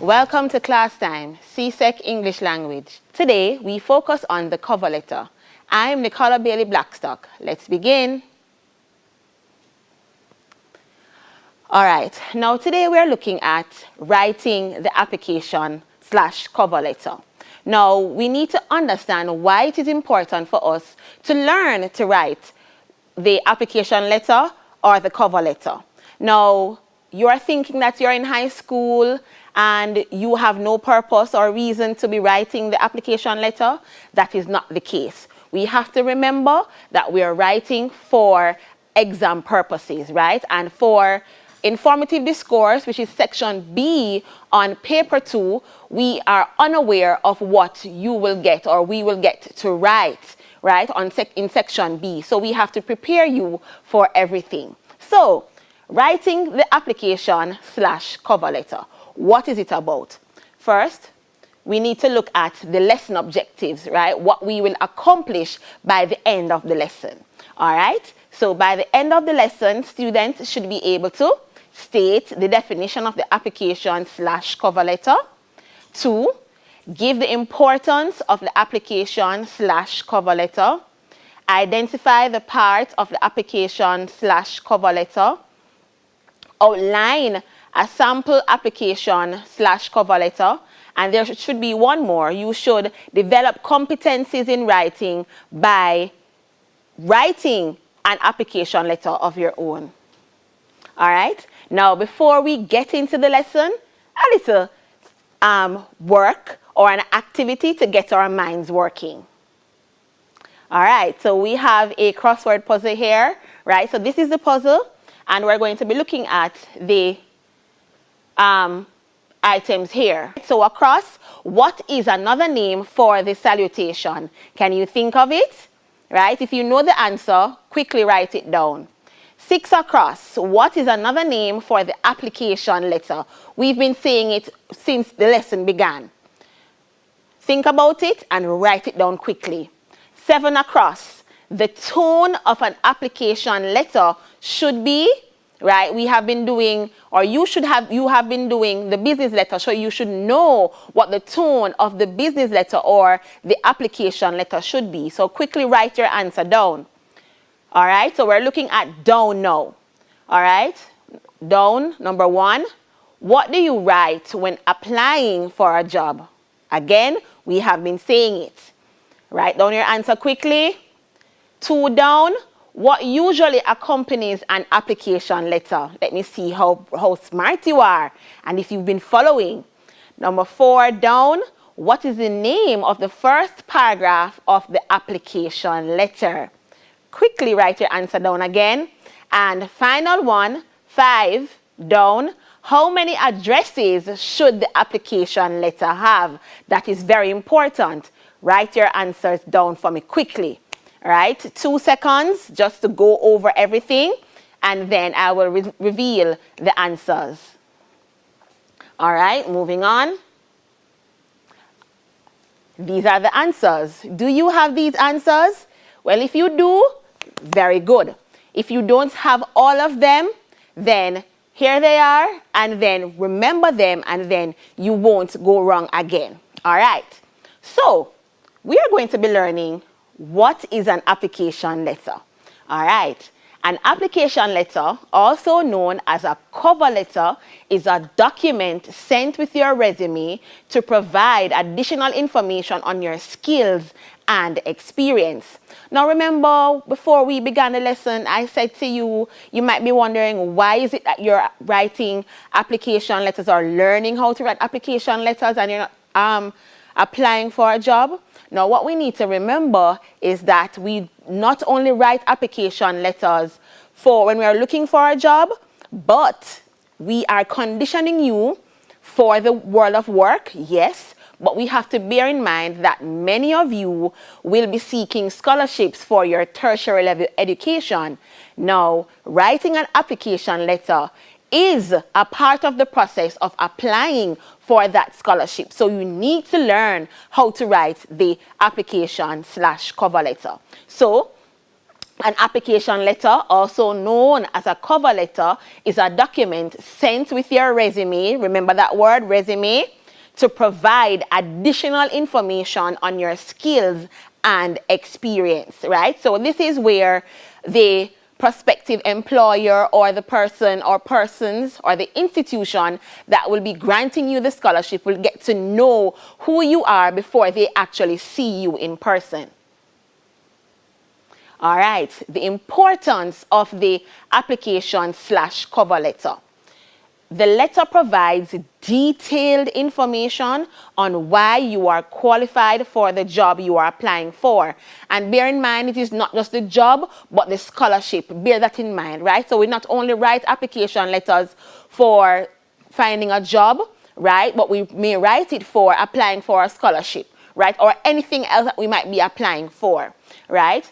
Welcome to class time, CSEC English Language. Today, we focus on the cover letter. I'm Nicola Bailey Blackstock. Let's begin. All right, now today we're looking at writing the application/cover letter. Now, we need to understand why it is important for us to learn to write the application letter or the cover letter. Now, you are thinking that you're in high school and you have no purpose or reason to be writing the application letter. That is not the case. We have to remember that we are writing for exam purposes, right? And for informative discourse, which is section B on paper 2, we are unaware of what you will get or we will get to write, right, in section B. So we have to prepare you for everything. So, writing the application/cover letter. What is it about? First, we need to look at the lesson objectives, right? What we will accomplish by the end of the lesson. All right? So by the end of the lesson, students should be able to state the definition of the application/cover letter. 2, give the importance of the application/cover letter. Identify the parts of the application/cover letter. Outline a sample application/cover letter, and there should be one more. You should develop competencies in writing by writing an application letter of your own. All right? Now, before we get into the lesson, a little work or an activity to get our minds working. All right, so we have a crossword puzzle here, right? So this is the puzzle, and we're going to be looking at the items here. So across, what is another name for the salutation? Can you think of it? Right? If you know the answer, quickly write it down. 6 across, what is another name for the application letter? We've been saying it since the lesson began. Think about it and write it down quickly. 7 across, the tone of an application letter should be, right, we have been doing, or you have been doing the business letter, so you should know what the tone of the business letter or the application letter should be. So quickly write your answer down. All right, so we're looking at down now. All right, down, number 1. What do you write when applying for a job? Again, we have been saying it. Write down your answer quickly. 2 down. What usually accompanies an application letter? Let me see how smart you are and if you've been following. Number 4 down. What is the name of the first paragraph of the application letter? Quickly write your answer down again. And final one, 5 down. How many addresses should the application letter have? That is very important. Write your answers down for me quickly. All right, 2 seconds just to go over everything, and then I will reveal the answers. All right, moving on. These are the answers. Do you have these answers? Well, if you do, very good. If you don't have all of them, then here they are, and then remember them, and then you won't go wrong again. All right, so we are going to be learning what is an application letter. All right, an application letter, also known as a cover letter, is a document sent with your resume to provide additional information on your skills and experience. Now remember, before we began the lesson, I said to you, you might be wondering, why is it that you're writing application letters or learning how to write application letters and you're not applying for a job? Now, what we need to remember is that we not only write application letters for when we are looking for a job, but we are conditioning you for the world of work, yes, but we have to bear in mind that many of you will be seeking scholarships for your tertiary level education. Now, writing an application letter is a part of the process of applying for that scholarship. So you need to learn how to write the application/cover letter. So An application letter, also known as a cover letter, is a document sent with your resume, remember that word, resume, to provide additional information on your skills and experience, right? So this is where the prospective employer or the person or persons or the institution that will be granting you the scholarship will get to know who you are before they actually see you in person. All right, the importance of the application/cover letter. The letter provides detailed information on why you are qualified for the job you are applying for. And bear in mind, it is not just the job, but the scholarship. Bear that in mind, right? So we not only write application letters for finding a job, right? But we may write it for applying for a scholarship, right? Or anything else that we might be applying for, right?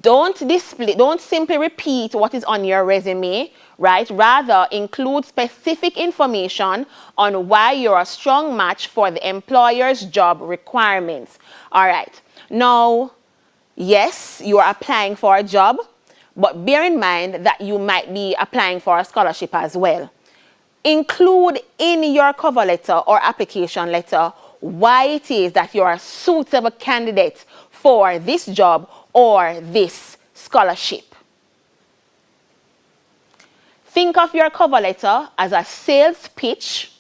Don't simply repeat what is on your resume, right? Rather, include specific information on why you're a strong match for the employer's job requirements. All right. Now, yes, you are applying for a job, but bear in mind that you might be applying for a scholarship as well. Include in your cover letter or application letter why it is that you're a suitable candidate for this job or this scholarship. Think of your cover letter as a sales pitch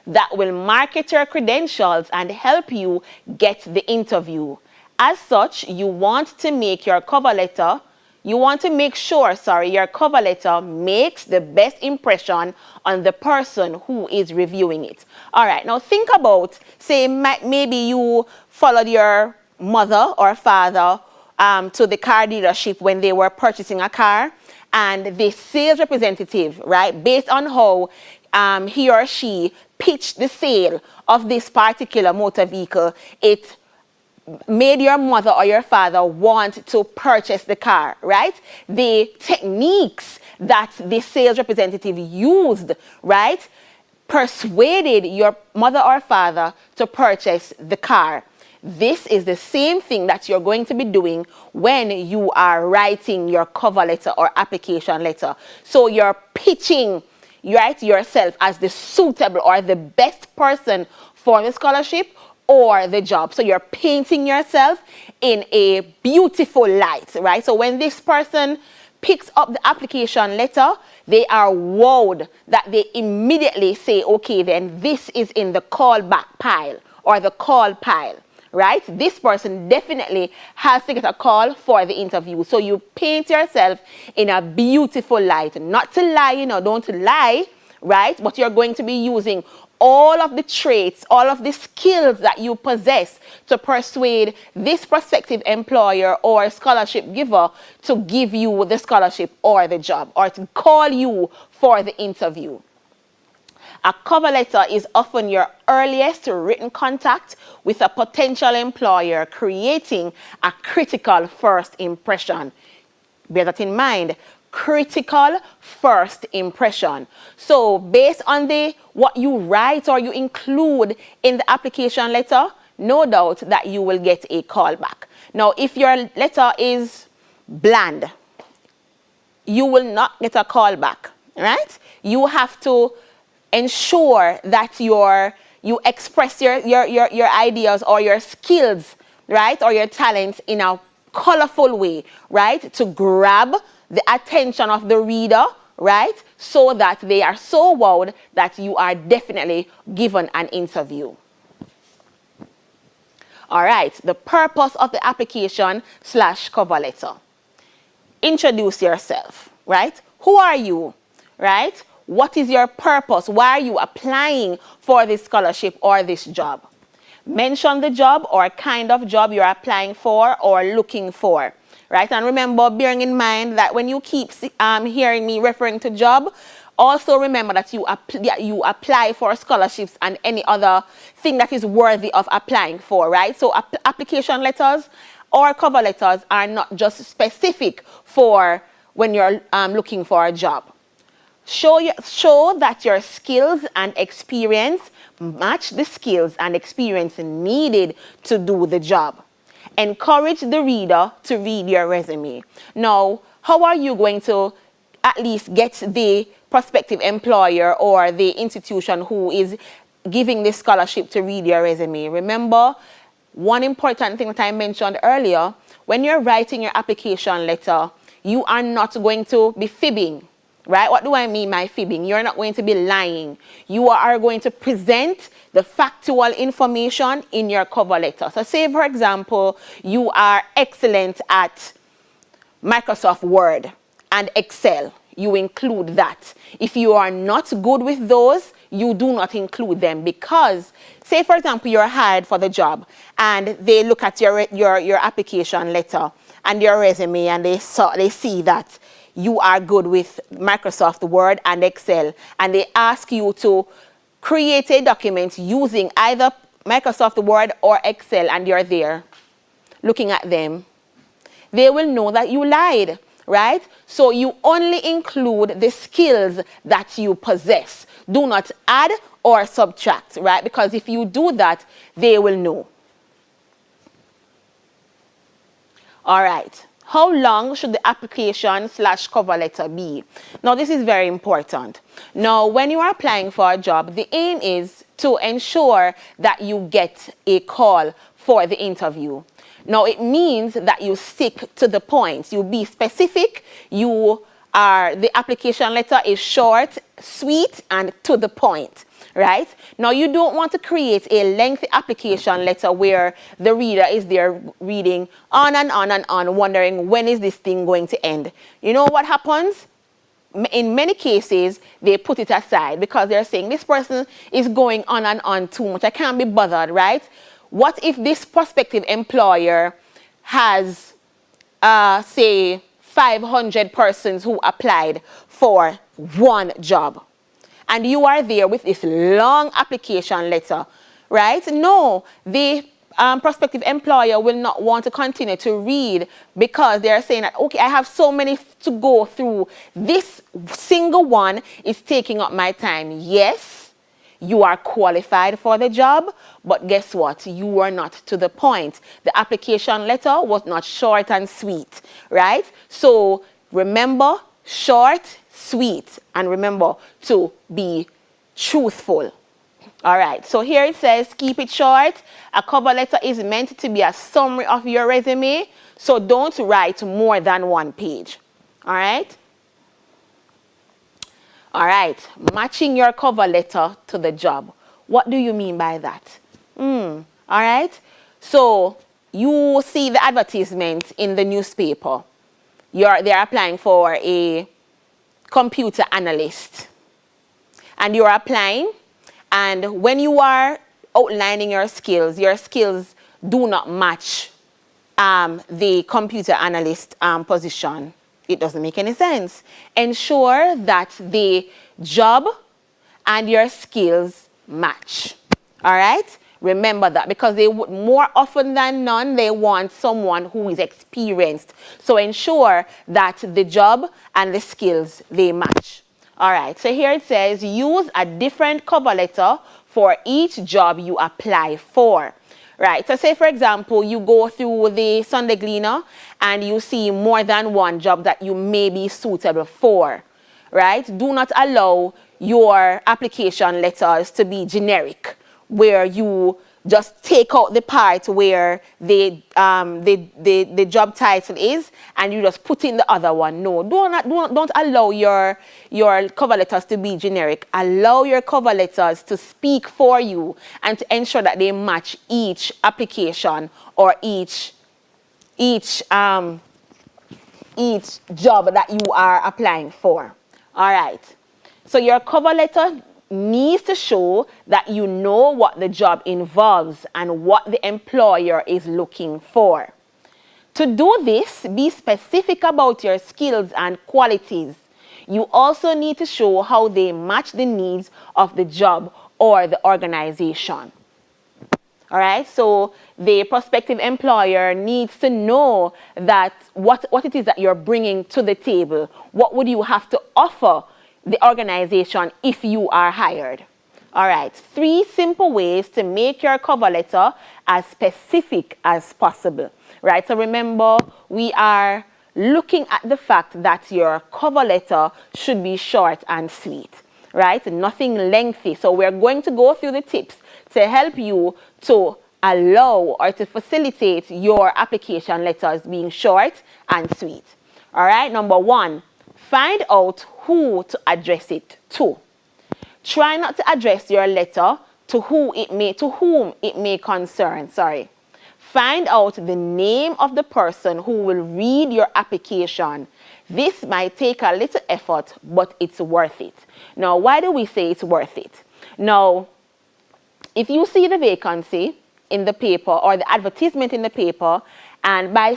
that will market your credentials and help you get the interview. As such, you want to make sure your cover letter makes the best impression on the person who is reviewing it. All right, now think about, say, maybe you followed your mother or father to the car dealership when they were purchasing a car, and the sales representative, right, based on how he or she pitched the sale of this particular motor vehicle, it made your mother or your father want to purchase the car, right? The techniques that the sales representative used, right, persuaded your mother or father to purchase the car. This is the same thing that you're going to be doing when you are writing your cover letter or application letter. So you're pitching, right, yourself as the suitable or the best person for the scholarship or the job. So you're painting yourself in a beautiful light, right? So when this person picks up the application letter, they are wowed that they immediately say, okay, then this is in the callback pile or the call pile, right? This person definitely has to get a call for the interview. So you paint yourself in a beautiful light. Not to lie, don't lie, right? But you're going to be using all of the traits, all of the skills that you possess to persuade this prospective employer or scholarship giver to give you the scholarship or the job, or to call you for the interview. A cover letter is often your earliest written contact with a potential employer, creating a critical first impression. Bear that in mind. Critical first impression. So based on what you write or you include in the application letter, no doubt that you will get a callback. Now, if your letter is bland, you will not get a callback, right? You have to ensure that you express your ideas or your skills, right, or your talents in a colorful way, right, to grab the attention of the reader, right, so that they are so wowed that you are definitely given an interview. All right, the purpose of the application/cover letter. Introduce yourself, right? Who are you, right? What is your purpose? Why are you applying for this scholarship or this job? Mention the job or kind of job you're applying for or looking for, right? And remember, bearing in mind that when you keep hearing me referring to job, also remember that you apply for scholarships and any other thing that is worthy of applying for, right? So application letters or cover letters are not just specific for when you're looking for a job. Show that your skills and experience match the skills and experience needed to do the job. encourage the reader to read your resume. Now, how are you going to at least get the prospective employer or the institution who is giving this scholarship to read your resume? Remember, one important thing that I mentioned earlier, when you're writing your application letter, you are not going to be fibbing, right? What do I mean by fibbing? You're not going to be lying. You are going to present the factual information in your cover letter. So say, for example, you are excellent at Microsoft Word and Excel. You include that. If you are not good with those, you do not include them, because say, for example, you're hired for the job and they look at your application letter and your resume and they see that you are good with Microsoft Word and Excel, and they ask you to create a document using either Microsoft Word or Excel, and you're there looking at them, they will know that you lied, right? So you only include the skills that you possess. Do not add or subtract, right? Because if you do that, they will know. All right. How long should the application/cover letter be? Now, this is very important. Now, when you are applying for a job, the aim is to ensure that you get a call for the interview. Now, it means that you stick to the point. You be specific. The application letter is short, sweet, and to the point. Right? Now, you don't want to create a lengthy application letter where the reader is there reading on and on and on, wondering when is this thing going to end. You know what happens? In many cases, they put it aside because they're saying this person is going on and on too much. I can't be bothered, right? What if this prospective employer has, say, 500 persons who applied for one job? And you are there with this long application letter, right? No, the prospective employer will not want to continue to read because they're saying that, okay, I have so many to go through. This single one is taking up my time. Yes, you are qualified for the job, but guess what? You are not to the point. The application letter was not short and sweet, right? So remember, short, sweet, and remember to be truthful. All right, so here it says keep it short. A cover letter is meant to be a summary of your resume, so don't write more than one page. All right? All right, matching your cover letter to the job. What do you mean by that? All right, so you see the advertisement in the newspaper. They're applying for a computer analyst, and you're applying, and when you are outlining your skills do not match the computer analyst position. It doesn't make any sense. Ensure that the job and your skills match. All right? Remember that, because they would, more often than none, they want someone who is experienced. So ensure that the job and the skills, they match. All right, so here it says use a different cover letter for each job you apply for. Right, so say for example, you go through the Sunday Gleaner and you see more than one job that you may be suitable for. Right, do not allow your application letters to be generic, where you just take out the part where the job title is and you just put in the other one. No, don't allow your cover letters to be generic. Allow your cover letters to speak for you and to ensure that they match each application or each job that you are applying for. All right. So your cover letter needs to show that you know what the job involves and what the employer is looking for. To do this, be specific about your skills and qualities. You also need to show how they match the needs of the job or the organization. All right, so the prospective employer needs to know that what it is that you're bringing to the table. What would you have to offer the organization if you are hired? All right, 3 simple ways to make your cover letter as specific as possible, right? So remember, we are looking at the fact that your cover letter should be short and sweet, right? Nothing lengthy. So we're going to go through the tips to help you to allow or to facilitate your application letters being short and sweet. All right, number 1, find out who to address it to. Try not to address your letter to whom it may concern. Find out the name of the person who will read your application. This might take a little effort, but it's worth it. Now, why do we say it's worth it? Now, if you see the vacancy in the paper or the advertisement in the paper, and by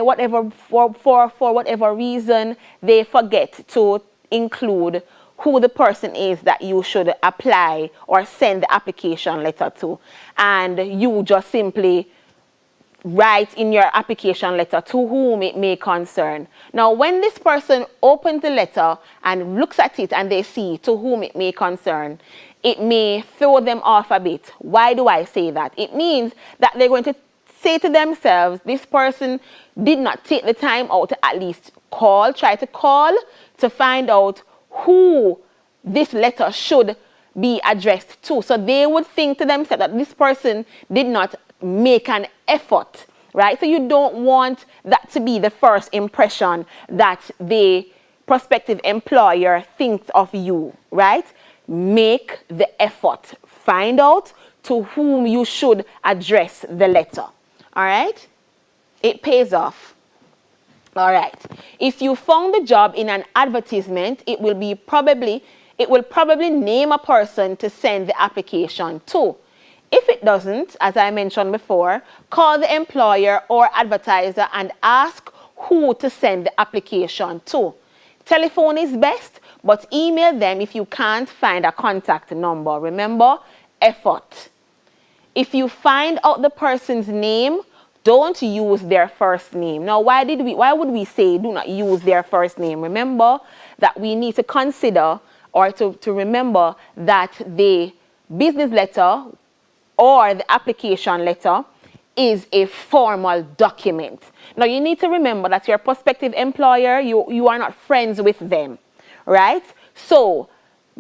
whatever reason they forget to include who the person is that you should apply or send the application letter to, and you just simply write in your application letter to whom it may concern. Now, when this person opens the letter and looks at it and they see to whom it may concern, it may throw them off a bit. Why do I say that? It means that they're going to say to themselves, this person did not take the time out to at least try to call to find out who this letter should be addressed to. So they would think to themselves that this person did not make an effort, right? So you don't want that to be the first impression that the prospective employer thinks of you, right? Make the effort. Find out to whom you should address the letter, all right? It pays off. All right. If you found the job in an advertisement, it will probably name a person to send the application to. If it doesn't, as I mentioned before, call the employer or advertiser and ask who to send the application to. Telephone is best, but email them if you can't find a contact number. Remember, effort. If you find out the person's name, don't use their first name. Now, why would we say do not use their first name? Remember that we need to consider or to remember that the business letter or the application letter is a formal document. Now, you need to remember that your prospective employer, you are not friends with them, right? So,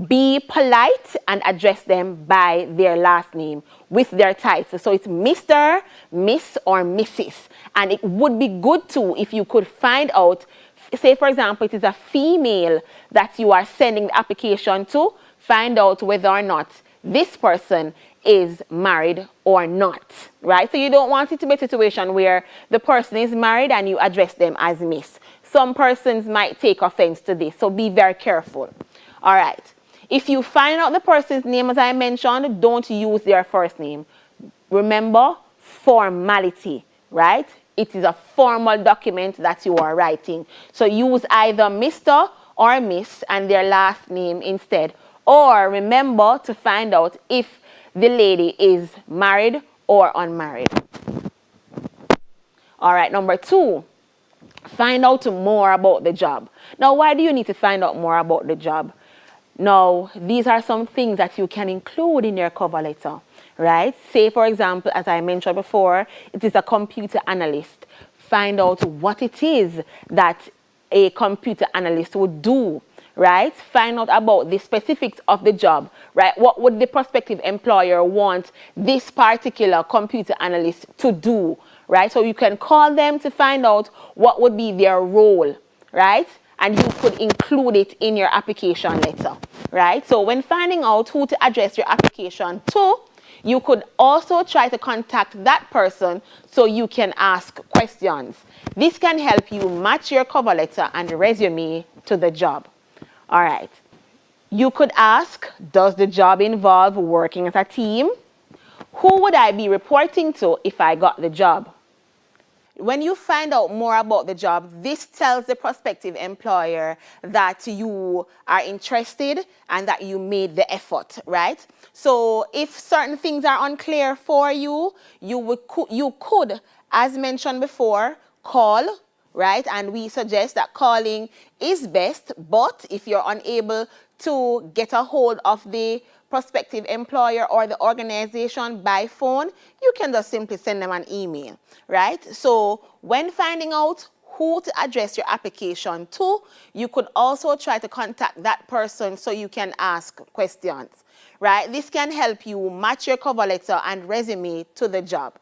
be polite and address them by their last name with their title. So it's Mr., Miss, or Mrs. And it would be good too if you could find out, say for example, it is a female that you are sending the application to, find out whether or not this person is married or not, right? So you don't want it to be a situation where the person is married and you address them as Miss. Some persons might take offense to this, so be very careful. All right. If you find out the person's name, as I mentioned, don't use their first name. Remember, formality, right? It is a formal document that you are writing. So use either Mr. or Miss and their last name instead. Or remember to find out if the lady is married or unmarried. All right, number 2, find out more about the job. Now, why do you need to find out more about the job? Now, these are some things that you can include in your cover letter, right? Say, for example, as I mentioned before, it is a computer analyst. Find out what it is that a computer analyst would do, right? Find out about the specifics of the job, right? What would the prospective employer want this particular computer analyst to do, right? So you can call them to find out what would be their role, right? And you could include it in your application letter, right? So when finding out who to address your application to, you could also try to contact that person so you can ask questions. This can help you match your cover letter and resume to the job. All right. You could ask, does the job involve working as a team? Who would I be reporting to if I got the job? When you find out more about the job, this tells the prospective employer that you are interested and that you made the effort, right? So if certain things are unclear for you, you could, as mentioned before, call right? And we suggest that calling is best, but if you're unable to get a hold of the prospective employer or the organization by phone, you can just simply send them an email, right? So when finding out who to address your application to, you could also try to contact that person so you can ask questions, right? This can help you match your cover letter and resume to the job,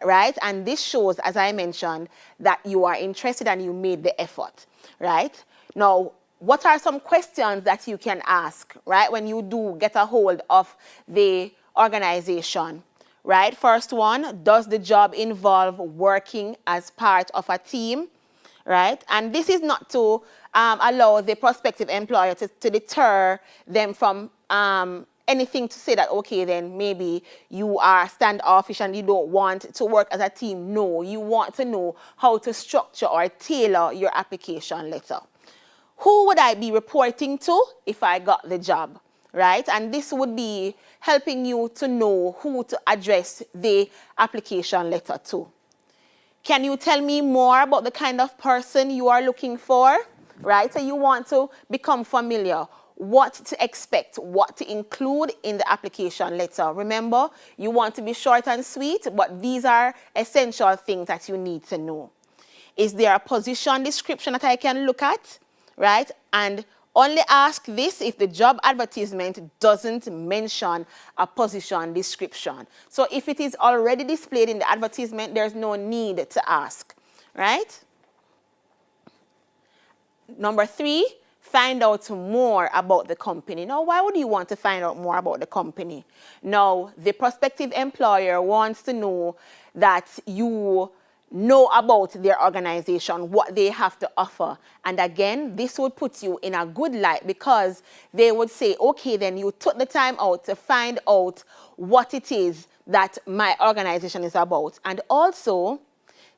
right? And this shows, as I mentioned, that you are interested and you made the effort, right? Now, what are some questions that you can ask, right, when you do get a hold of the organization, right? First one, does the job involve working as part of a team, right? And this is not to allow the prospective employer to deter them from anything to say that, okay, then maybe you are standoffish and you don't want to work as a team. No, you want to know how to structure or tailor your application letter. Who would I be reporting to if I got the job, right? And this would be helping you to know who to address the application letter to. Can you tell me more about the kind of person you are looking for, right? So you want to become familiar, what to expect, what to include in the application letter. Remember, you want to be short and sweet, but these are essential things that you need to know. Is there a position description that I can look at, right? And only ask this if the job advertisement doesn't mention a position description. So if it is already displayed in the advertisement, there's no need to ask, right? Number 3, find out more about the company. Now, why would you want to find out more about the company? Now, the prospective employer wants to know that you know about their organization, what they have to offer. And again, this would put you in a good light because they would say, okay, then you took the time out to find out what it is that my organization is about. And also,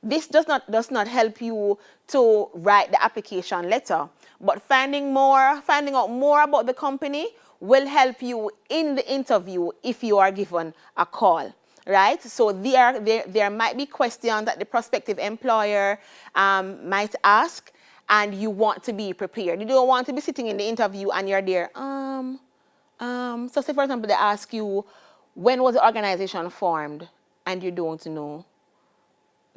this does not help you to write the application letter, but finding out more about the company will help you in the interview if you are given a call. Right? So there might be questions that the prospective employer might ask, and you want to be prepared. You don't want to be sitting in the interview and you're there. So say, for example, they ask you, when was the organization formed? And you don't know.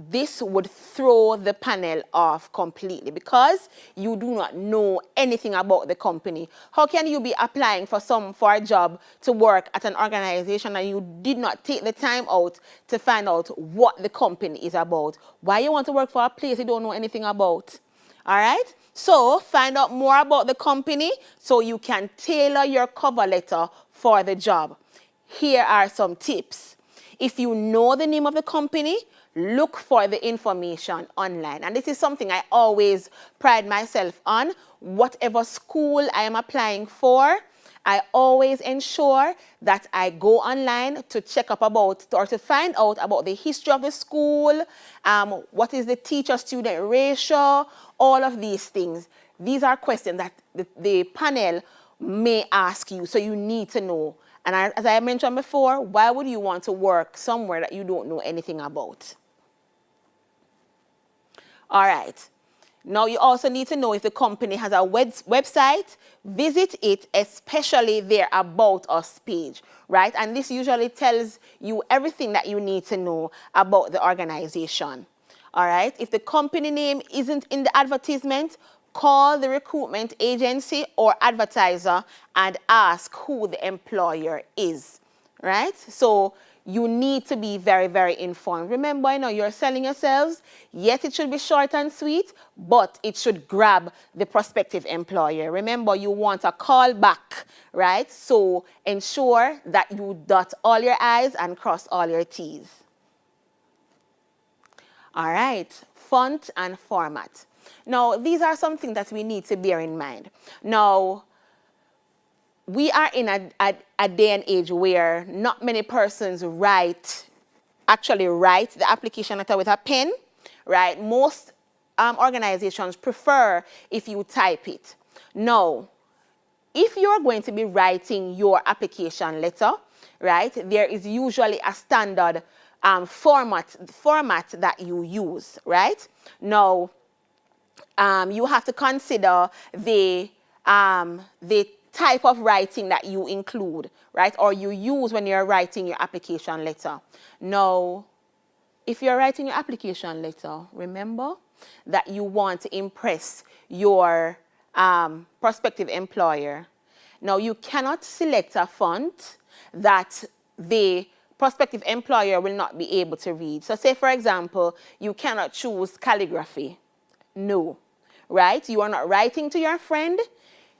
This would throw the panel off completely because you do not know anything about the company. How can you be applying for a job to work at an organization and you did not take the time out to find out what the company is about? Why you want to work for a place you don't know anything about? All right? So find out more about the company so you can tailor your cover letter for the job. Here are some tips. If you know the name of the company, look for the information online. And this is something I always pride myself on. Whatever school I am applying for, I always ensure that I go online to check up about or to find out about the history of the school, what is the teacher-student ratio, all of these things. These are questions that the panel may ask you, so you need to know. And as I mentioned before, why would you want to work somewhere that you don't know anything about? All right. Now you also need to know if the company has a website. Visit it, especially their About Us page, right? And this usually tells you everything that you need to know about the organization. All right. If the company name isn't in the advertisement, call the recruitment agency or advertiser and ask who the employer is, right? So you need to be very, very informed. Remember, you're selling yourselves. Yes, it should be short and sweet, but it should grab the prospective employer. Remember, you want a call back, right? So ensure that you dot all your I's and cross all your T's. All right, font and format. Now, these are some things that we need to bear in mind. Now, we are in a day and age where not many persons actually write the application letter with a pen, right? Most organizations prefer if you type it. Now, if you're going to be writing your application letter, right, there is usually a standard format that you use, right? Now, you have to consider the type of writing that you include, right, or you use when you're writing your application letter. Now, if you're writing your application letter, remember that you want to impress your prospective employer. Now, you cannot select a font that the prospective employer will not be able to read. So say, for example, you cannot choose calligraphy. No, right? You are not writing to your friend.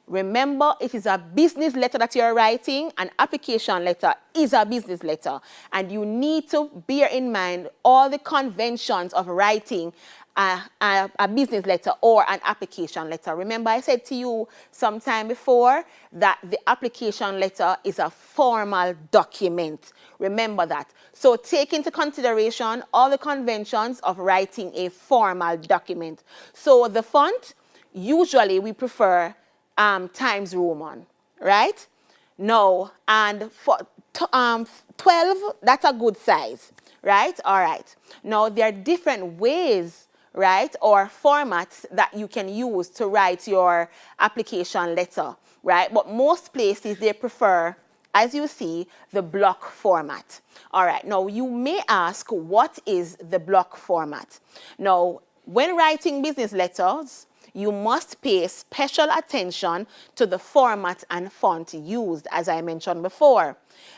Remember, it is a business letter that you're writing. An application letter is a business letter. And you need to bear in mind all the conventions of writing a business letter or an application letter. Remember, I said to you sometime before that the application letter is a formal document. Remember that. So take into consideration all the conventions of writing a formal document. So the font, usually we prefer Times Roman, right? No, and for 12, that's a good size, right? All right. Now, there are different ways, right, or formats that you can use to write your application letter, right? But most places, they prefer, as you see, the block format. All right. Now, you may ask, what is the block format? Now, when writing business letters, you must pay special attention to the format and font used, as I mentioned before.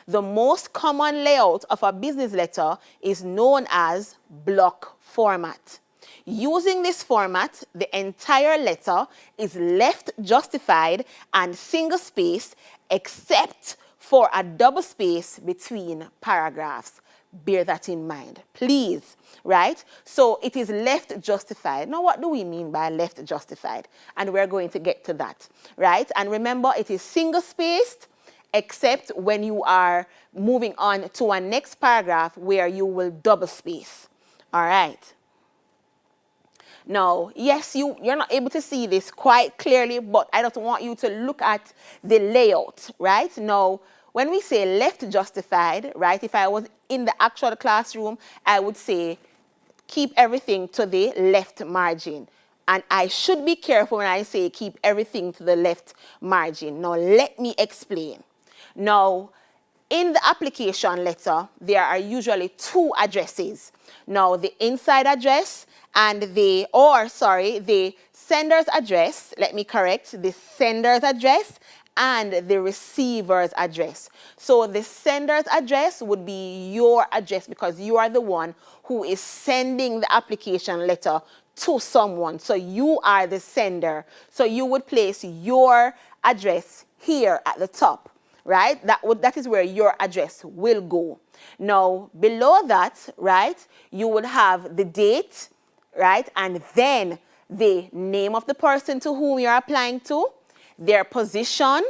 The most common layout of a business letter is known as block format. Using this format, the entire letter is left justified and single-spaced except for a double space between paragraphs. Bear that in mind, please, right? So it is left justified. Now, what do we mean by left justified? And we're going to get to that, right? And remember, it is single-spaced except when you are moving on to a next paragraph where you will double space, all right? Now, yes, you're not able to see this quite clearly, but I just want you to look at the layout, right? Now, when we say left justified, right, if I was in the actual classroom, I would say keep everything to the left margin. And I should be careful when I say keep everything to the left margin. Now, let me explain. Now, in the application letter, there are usually two addresses. Now, the inside address and the sender's address, let me correct, the sender's address and the receiver's address. So the sender's address would be your address because you are the one who is sending the application letter to someone. So you are the sender. So you would place your address here at the top, right? That is where your address will go. Now, below that, right, you would have the date, right, and then the name of the person to whom you're applying to, their position,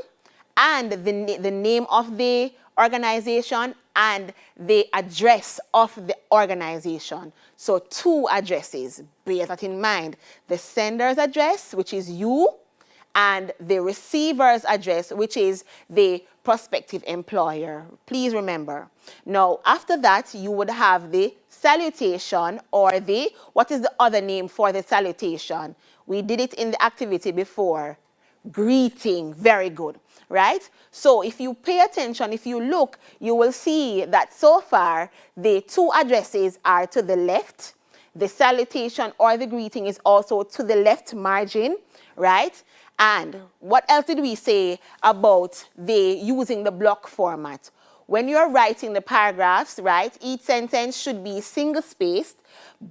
and the name of the organization and the address of the organization. So two addresses, bear that in mind. The sender's address, which is you, and the receiver's address, which is the prospective employer. Please remember. Now, after that, you would have the salutation or what is the other name for the salutation? We did it in the activity before. Greeting. Very good, right? So if you pay attention, if you look, you will see that so far the two addresses are to the left. The salutation or the greeting is also to the left margin, right? And what else did we say about using the block format? When you're writing the paragraphs, right, each sentence should be single-spaced,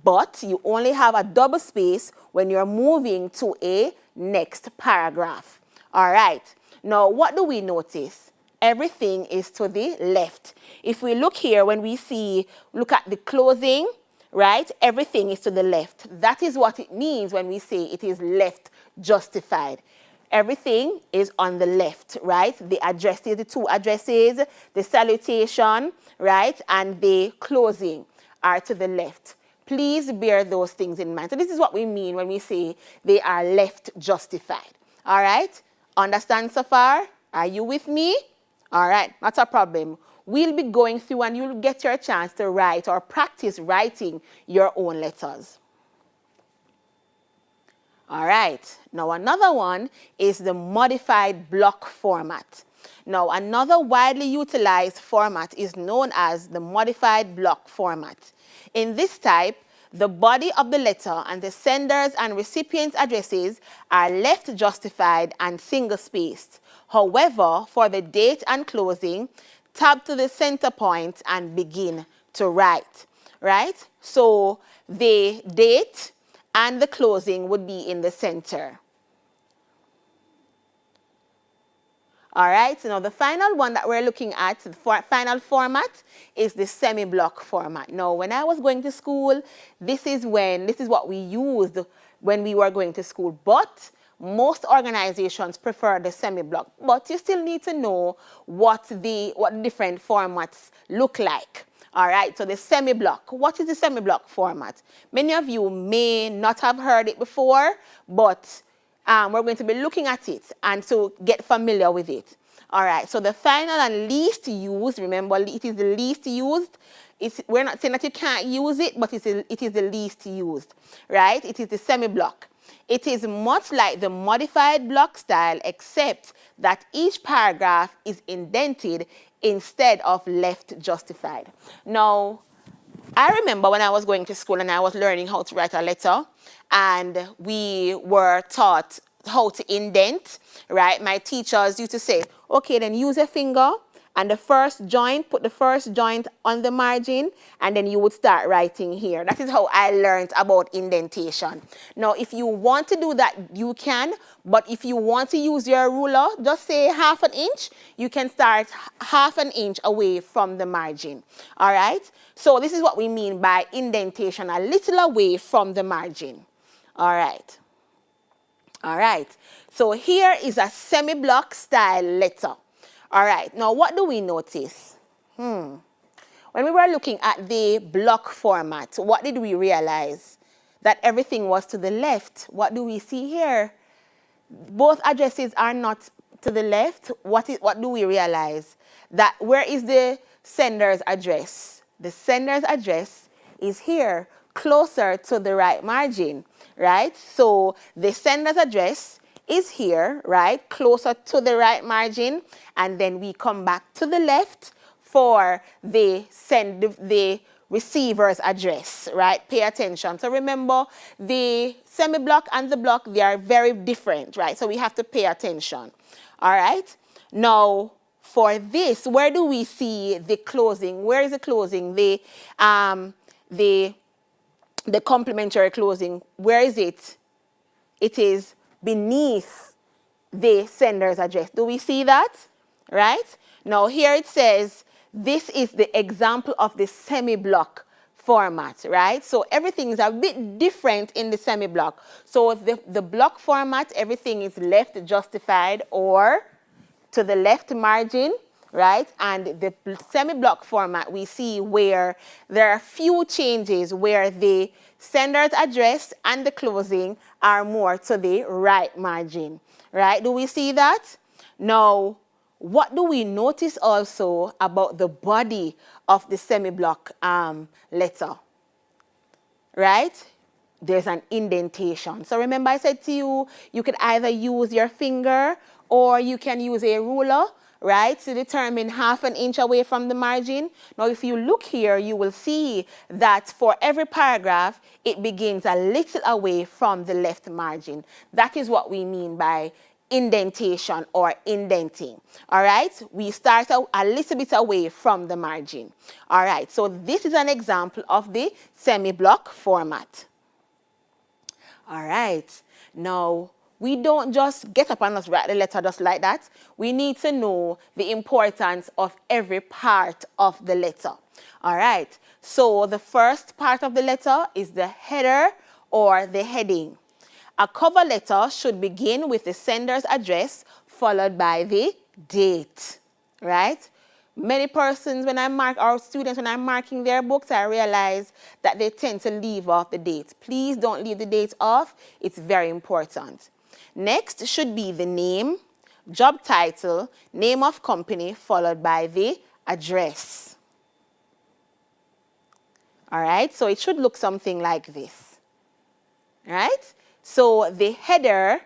but you only have a double space when you're moving to a next paragraph. All right. Now, what do we notice? Everything is to the left. If we look here, when we look at the closing, right, everything is to the left. That is what it means when we say it is left justified. Everything is on the left, right? The addresses, the two addresses, the salutation, right, and the closing are to the left. Please bear those things in mind. So this is what we mean when we say they are left justified. All right? Understand so far? Are you with me? All right, not a problem. We'll be going through and you'll get your chance to write or practice writing your own letters. All right. Now another one is the modified block format. Now another widely utilized format is known as the modified block format. In this type, the body of the letter and the sender's and recipient's addresses are left justified and single-spaced. However, for the date and closing, tab to the center point and begin to write, right? So the date and the closing would be in the center. All right, so now the final one that we're looking at, the final format, is the semi-block format. Now, when I was going to school, this is what we used when we were going to school, but most organizations prefer the semi-block. But you still need to know what different formats look like. All right, so the semi-block. What is the semi-block format? Many of you may not have heard it before, but we're going to be looking at it and to get familiar with it. All right, so the final and least used, remember it is the least used. We're not saying that you can't use it, but it is the least used, right? It is the semi-block. It is much like the modified block style, except that each paragraph is indented instead of left justified. Now, I remember when I was going to school and I was learning how to write a letter, and we were taught how to indent, right? My teachers used to say, okay, then use a finger and the first joint, put the first joint on the margin, and then you would start writing here. That is how I learned about indentation. Now, if you want to do that, you can, but if you want to use your ruler, just say ½ an inch, you can start ½ an inch away from the margin. All right? So this is what we mean by indentation, a little away from the margin. All right. All right. So here is a semi-block style letter. All right, now what do we notice? When we were looking at the block format, what did we realize? That everything was to the left. What do we see here? Both addresses are not to the left. What do we realize? That where is the sender's address? The sender's address is here, closer to the right margin, right? So the sender's address is here, right, closer to the right margin, and then we come back to the left for the receiver's address, right? Pay attention. So remember, the semi-block and the block, they are very different, right? So we have to pay attention, all right? Now, for this, where do we see the closing? Where is the closing? The complementary closing, where is it? It is beneath the sender's address. Do we see that? Right? Now here it says, this is the example of the semi-block format, right? So everything is a bit different in the semi-block. So the block format, everything is left justified or to the left margin, right? And the semi-block format, we see where there are few changes where the sender's address and the closing are more to the right margin, right? Do we see that? Now, what do we notice also about the body of the semi-block letter, right? There's an indentation. So remember I said to you, you could either use your finger or you can use a ruler, right, to determine ½ an inch away from the margin. Now, if you look here, you will see that for every paragraph, it begins a little away from the left margin. That is what we mean by indentation or indenting. All right, we start out a little bit away from the margin. All right, so this is an example of the semi-block format. All right, now, we don't just get up and just write the letter just like that. We need to know the importance of every part of the letter. All right. So the first part of the letter is the header or the heading. A cover letter should begin with the sender's address followed by the date. Right? Many persons, when I mark, our students, when I'm marking their books, I realize that they tend to leave off the date. Please don't leave the date off. It's very important. Next should be the name, job title, name of company, followed by the address. All right, so it should look something like this. All right, So the header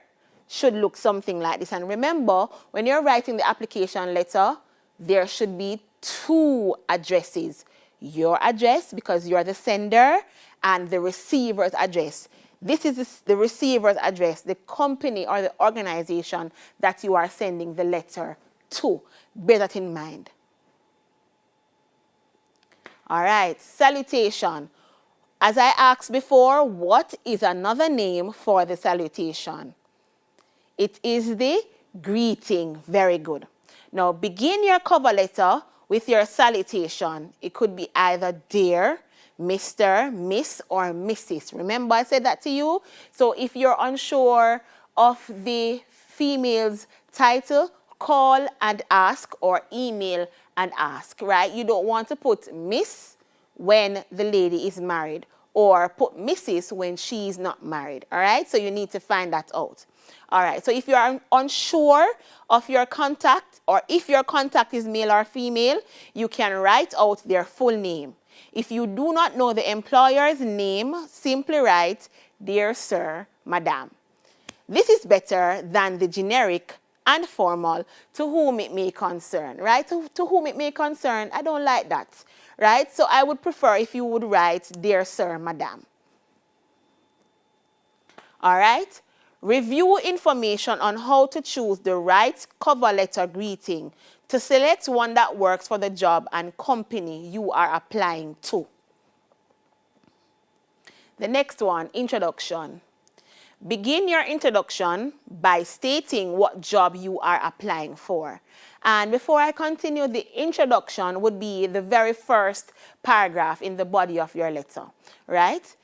should look something like this. And remember, when you're writing the application letter, there should be two addresses. Your address, because you're the sender, and the receiver's address. This is the receiver's address, the company or the organization that you are sending the letter to. Bear that in mind. All right, salutation. As I asked before, what is another name for the salutation? It is the greeting. Very good. Now, begin your cover letter with your salutation. It could be either dear, Mr., Miss, or Mrs. Remember I said that to you? So if you're unsure of the female's title, call and ask or email and ask, right? You don't want to put Miss when the lady is married or put Mrs. when she's not married, all right? So you need to find that out. All right, so if you are unsure of your contact or if your contact is male or female, you can write out their full name. If you do not know the employer's name, simply write, Dear Sir, Madam. This is better than the generic and formal, to whom it may concern, right? To whom it may concern, I don't like that, right? So I would prefer if you would write, Dear Sir, Madam. All right? Review information on how to choose the right cover letter greeting to select one that works for the job and company you are applying to. The next one, introduction. Begin your introduction by stating what job you are applying for. And before I continue, the introduction would be the very first paragraph in the body of your letter, right?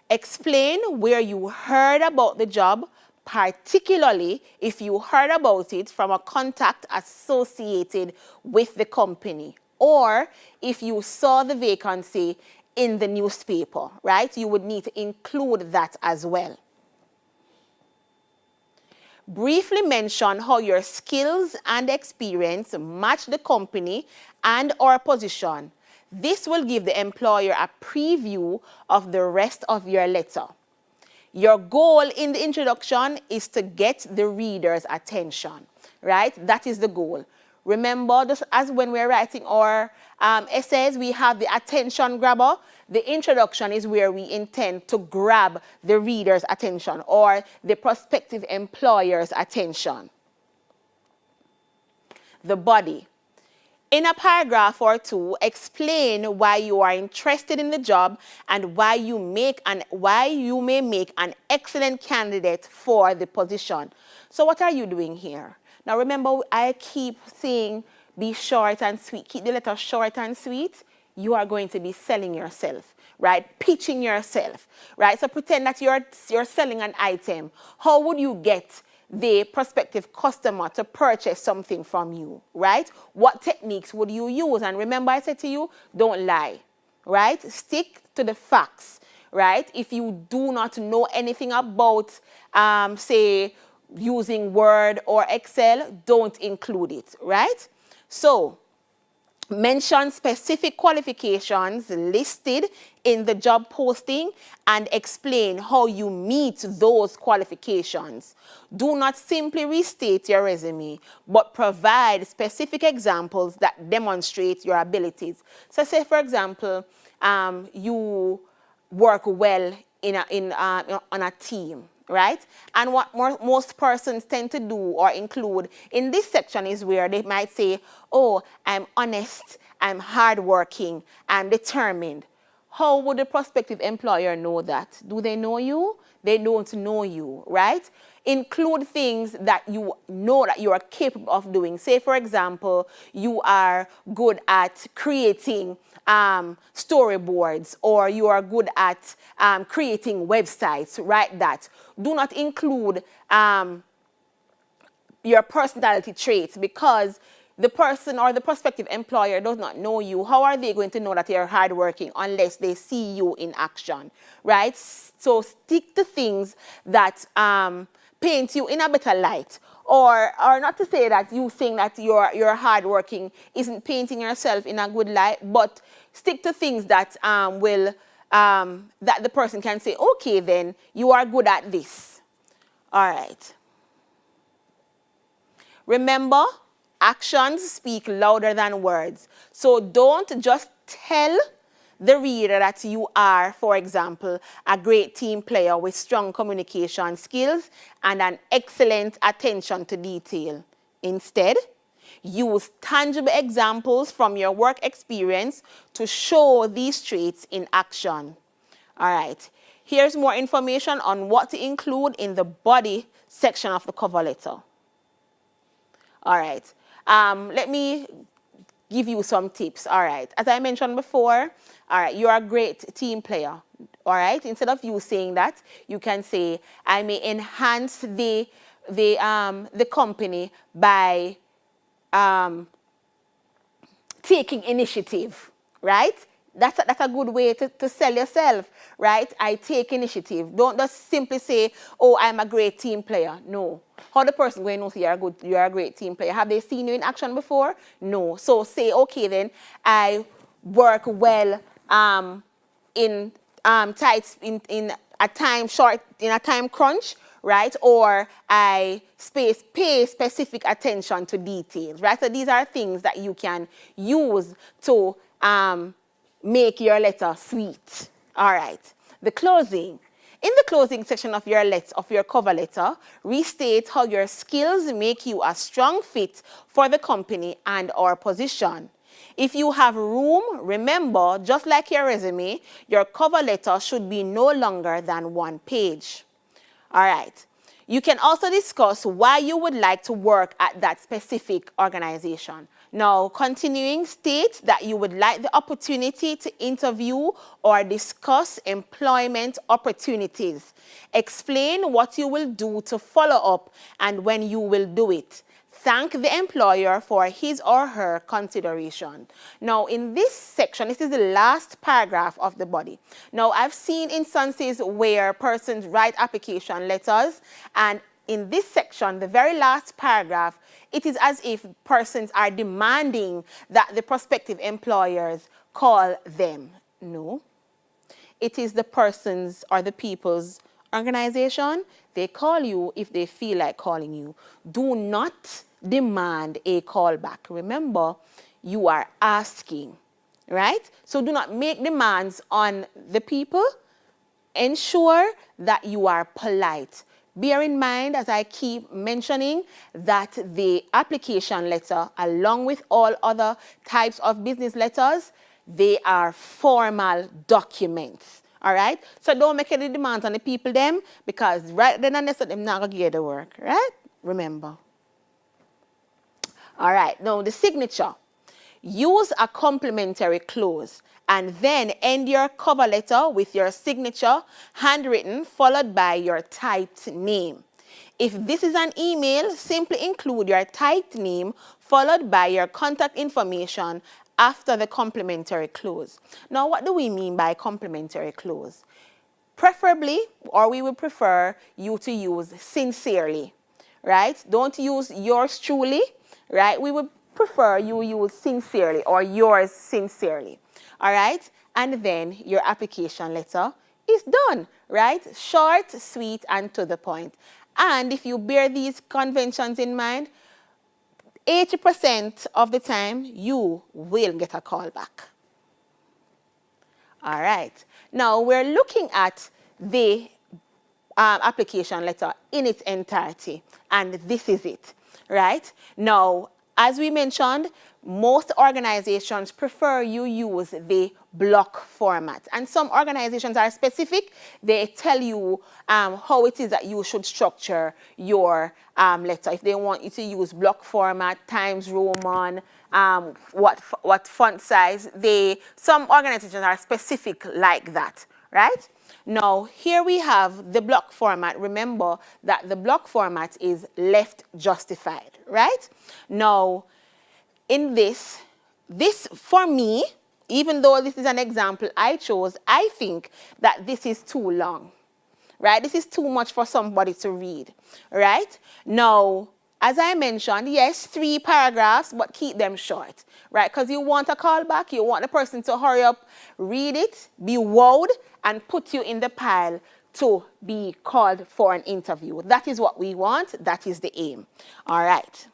Explain where you heard about the job, particularly if you heard about it from a contact associated with the company, or if you saw the vacancy in the newspaper, right? You would need to include that as well. Briefly mention how your skills and experience match the company and or position. This will give the employer a preview of the rest of your letter. Your goal in the introduction is to get the reader's attention, right? That is the goal. Remember, just as when we're writing our essays, we have the attention grabber. The introduction is where we intend to grab the reader's attention or the prospective employer's attention. The body. In a paragraph or two, explain why you are interested in the job and why you may make an excellent candidate for the position. So what are you doing here? Now remember, I keep saying be short and sweet. Keep the letter short and sweet. You are going to be selling yourself, right? Pitching yourself, right? So pretend that you're selling an item. How would you get the prospective customer to purchase something from you, right? What techniques would you use? And remember I said to you, don't lie, right? Stick to the facts, right? If you do not know anything about, say, using Word or Excel, don't include it, right? So, mention specific qualifications listed in the job posting and explain how you meet those qualifications. Do not simply restate your resume, but provide specific examples that demonstrate your abilities. So say, for example, you work well on a team, right? And what most persons tend to do or include in this section is where they might say, oh, I'm honest, I'm hardworking, I'm determined. How would the prospective employer know that? Do they know you? They don't know you, right? Include things that you know that you are capable of doing. Say, for example, you are good at creating storyboards, or you are good at creating websites. Write that. Do not include your personality traits, because the person or the prospective employer does not know you. How are they going to know that you're hardworking unless they see you in action, right? So stick to things that paint you in a better light. Or not to say that you think that you're hardworking isn't painting yourself in a good light, but stick to things that that the person can say, okay, then you are good at this, All right. Remember, actions speak louder than words. So don't just tell the reader that you are, for example, a great team player with strong communication skills and an excellent attention to detail. Instead, use tangible examples from your work experience to show these traits in action. All right. Here's more information on what to include in the body section of the cover letter. All right. Let me give you some tips. All right. As I mentioned before, all right, you're a great team player. All right. Instead of you saying that, you can say, I may enhance the company by taking initiative, right? That's a good way to sell yourself, right? I take initiative. Don't just simply say, oh, I'm a great team player. No. How the person going to know you're a great team player? Have they seen you in action before? No. So say, okay, then I work well in a time crunch, right? Or I pay specific attention to details, right? So these are things that you can use to make your letter sweet. All right. The closing. In the closing section of your cover letter, restate how your skills make you a strong fit for the company and or position. If you have room, remember, just like your resume, your cover letter should be no longer than 1 page. All right. You can also discuss why you would like to work at that specific organization. Now, continuing, state that you would like the opportunity to interview or discuss employment opportunities. Explain what you will do to follow up and when you will do it. Thank the employer for his or her consideration. Now, in this section, this is the last paragraph of the body. Now, I've seen instances where persons write application letters, and in this section, the very last paragraph, it is as if persons are demanding that the prospective employers call them. No. It is the person's or the people's organization. They call you if they feel like calling you. Do not demand a call back. Remember, you are asking, right? So do not make demands on the people. Ensure that you are polite. Bear in mind, as I keep mentioning, that the application letter, along with all other types of business letters, they are formal documents. All right? So don't make any demands on the people them, because right then and there, they're not going to get the work. Right? Remember. All right. Now, the signature. Use a complimentary clause and then end your cover letter with your signature, handwritten, followed by your typed name. If this is an email, simply include your typed name, followed by your contact information after the complimentary clause. Now, what do we mean by complimentary clause? Preferably, or we would prefer you to use sincerely, right? Don't use yours truly, right? We would prefer you use sincerely or yours sincerely. All right? And then your application letter is done, right? Short, sweet, and to the point. And if you bear these conventions in mind, 80% of the time, you will get a call back. All right. Now, we're looking at the application letter in its entirety, and this is it, right? Now, as we mentioned, most organizations prefer you use the block format. And some organizations are specific. They tell you how it is that you should structure your letter. If they want you to use block format, Times Roman, what font size, some organizations are specific like that, right? Now, here we have the block format. Remember that the block format is left justified, right? Now, in this for me, even though this is an example I chose, I think that this is too long, right? This is too much for somebody to read, right? Now, as I mentioned, yes, 3 paragraphs, but keep them short, right? Because you want a call back, you want the person to hurry up, read it, be wowed, and put you in the pile to be called for an interview. That is what we want. That is the aim. All right.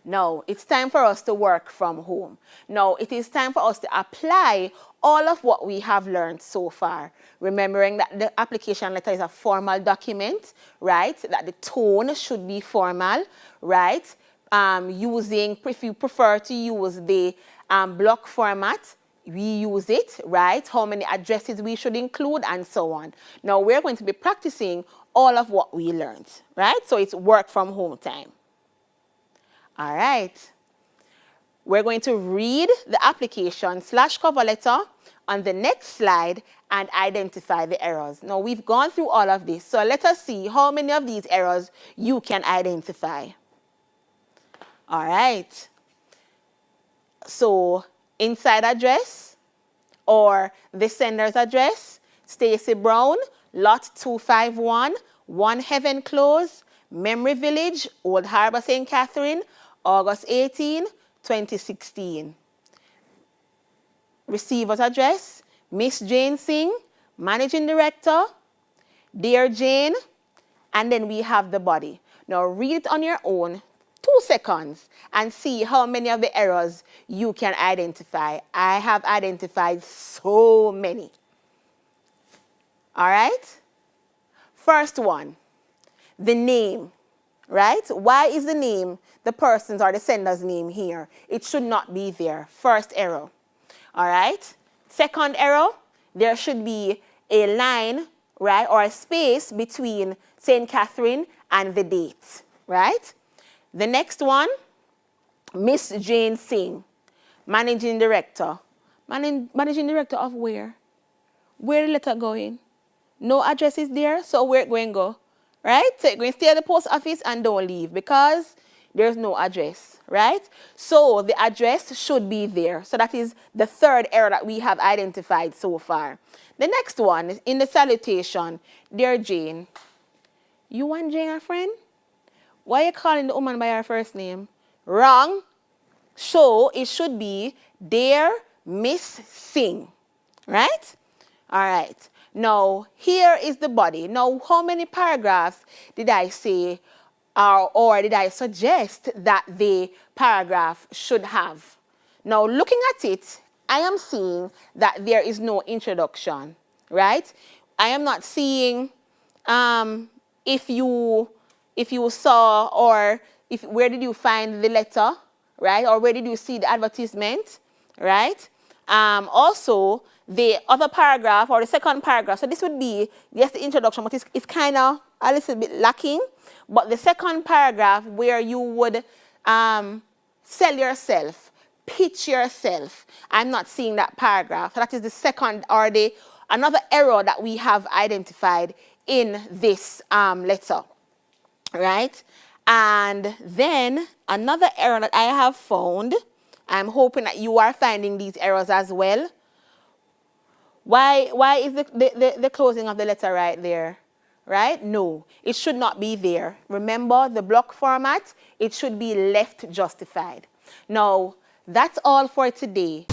Now, it's time for us to work from home. Now, it is time for us to apply all of what we have learned so far. Remembering that the application letter is a formal document, right? That the tone should be formal, right? If you prefer to use the block format, we use it, right? How many addresses we should include and so on. Now, we're going to be practicing all of what we learned, right? So it's work from home time. All right. We're going to read the application / cover letter on the next slide and identify the errors. Now, we've gone through all of this, so let us see how many of these errors you can identify. All right. So, inside address or the sender's address, Stacy Brown, lot 251, 1 Heaven Close, Memory Village, Old Harbor, St. Catherine, August 18, 2016. Receiver's address, Miss Jane Singh, Managing Director, Dear Jane, and then we have the body. Now read it on your own, 2 seconds, and see how many of the errors you can identify. I have identified so many. All right? First one, the name. Right? Why is the name, the person's or the sender's name here? It should not be there. First error. All right? Second error, there should be a line, right, or a space between St. Catherine and the date. Right? The next one, Miss Jane Singh, Managing Director. Managing Director of where? Where the letter going? No address is there, so where it going to go? Right? So you're going to stay at the post office and don't leave because there's no address, right? So the address should be there. So that is the third error that we have identified so far. The next one is in the salutation. Dear Jane, you want Jane a friend? Why are you calling the woman by her first name? Wrong. So it should be Dear Miss Singh, right? All right. Now, here is the body. Now, how many paragraphs did I say or did I suggest that the paragraph should have? Now, looking at it, I am seeing that there is no introduction, right? I am not seeing if you saw or where did you find the letter, right? Or where did you see the advertisement, right? Also, the other paragraph or the second paragraph, so this would be, yes, the introduction, but it's kind of a little bit lacking. But the second paragraph where you would sell yourself, pitch yourself, I'm not seeing that paragraph. So that is the second or another error that we have identified in this letter, right? And then another error that I have found, I'm hoping that you are finding these errors as well. Why is the closing of the letter right there? Right? No, it should not be there. Remember the block format, it should be left justified. Now, that's all for today.